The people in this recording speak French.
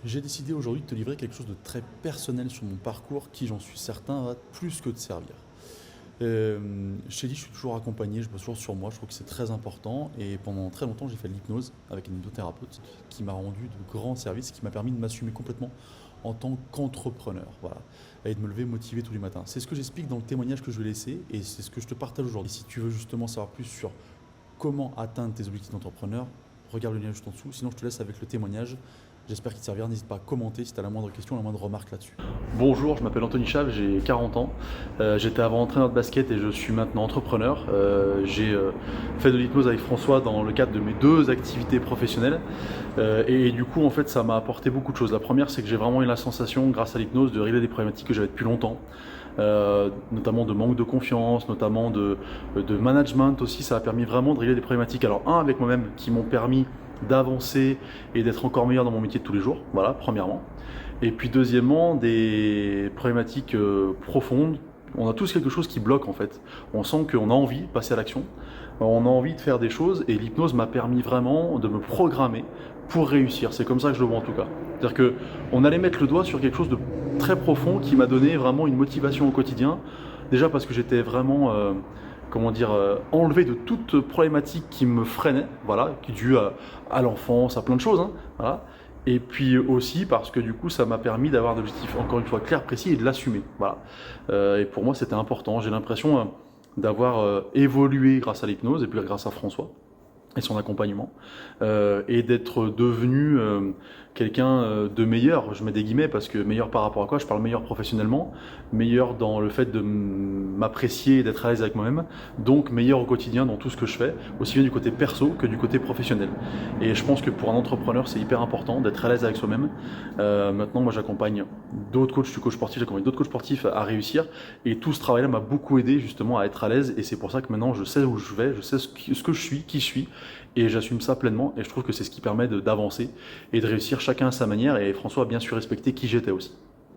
J'ai décidé aujourd'hui de te livrer quelque chose de très personnel sur mon parcours qui, j'en suis certain, va plus que te servir. Je t'ai dit, je suis toujours accompagné, je bosse toujours sur moi, je trouve que c'est très important. Et pendant très longtemps, j'ai fait de l'hypnose avec une hypnothérapeute qui m'a rendu de grands services, qui m'a permis de m'assumer complètement en tant qu'entrepreneur. Voilà. Et de me lever motivé tous les matins. C'est ce que j'explique dans le témoignage que je vais laisser et c'est ce que je te partage aujourd'hui. Si tu veux justement savoir plus sur comment atteindre tes objectifs d'entrepreneur, regarde le lien juste en dessous. Sinon, je te laisse avec le témoignage. J'espère qu'il te servira. N'hésite pas à commenter si tu as la moindre question, la moindre remarque là-dessus. Bonjour, je m'appelle Anthony Chave, j'ai 40 ans. J'étais avant entraîneur de basket et je suis maintenant entrepreneur. J'ai fait de l'hypnose avec François dans le cadre de mes deux activités professionnelles. Et du coup, en fait, ça m'a apporté beaucoup de choses. La première, c'est que j'ai vraiment eu la sensation, grâce à l'hypnose, de régler des problématiques que j'avais depuis longtemps. Notamment de manque de confiance, notamment de management aussi. Ça a permis vraiment de régler des problématiques. Alors, avec moi-même, qui m'ont permis d'avancer et d'être encore meilleur dans mon métier de tous les jours, voilà, premièrement. Et puis deuxièmement, des problématiques profondes. On a tous quelque chose qui bloque en fait. On sent qu'on a envie de passer à l'action, on a envie de faire des choses et l'hypnose m'a permis vraiment de me programmer pour réussir. C'est comme ça que je le vois en tout cas. C'est-à-dire qu'on allait mettre le doigt sur quelque chose de très profond qui m'a donné vraiment une motivation au quotidien. Déjà parce que j'étais vraiment enlevé de toute problématique qui me freinait, voilà, qui est due à l'enfance, à plein de choses, hein, voilà. Et puis aussi parce que du coup ça m'a permis d'avoir des objectifs encore une fois clairs, précis et de l'assumer, voilà. Et pour moi c'était important, j'ai l'impression d'avoir évolué grâce à l'hypnose et puis grâce à François et son accompagnement, et d'être devenu quelqu'un de meilleur, je mets des guillemets parce que meilleur par rapport à quoi? Je parle meilleur professionnellement, meilleur dans le fait de m'apprécier et d'être à l'aise avec moi-même, donc meilleur au quotidien dans tout ce que je fais, aussi bien du côté perso que du côté professionnel. Et je pense que pour un entrepreneur c'est hyper important d'être à l'aise avec soi-même. Maintenant moi j'accompagne d'autres coachs, je suis coach sportif, j'accompagne d'autres coachs sportifs à réussir, et tout ce travail-là m'a beaucoup aidé justement à être à l'aise, et c'est pour ça que maintenant je sais où je vais, je sais ce que je suis, qui je suis, et j'assume ça pleinement, et je trouve que c'est ce qui permet d'avancer et de réussir chacun à sa manière, et François a bien su respecter qui j'étais aussi.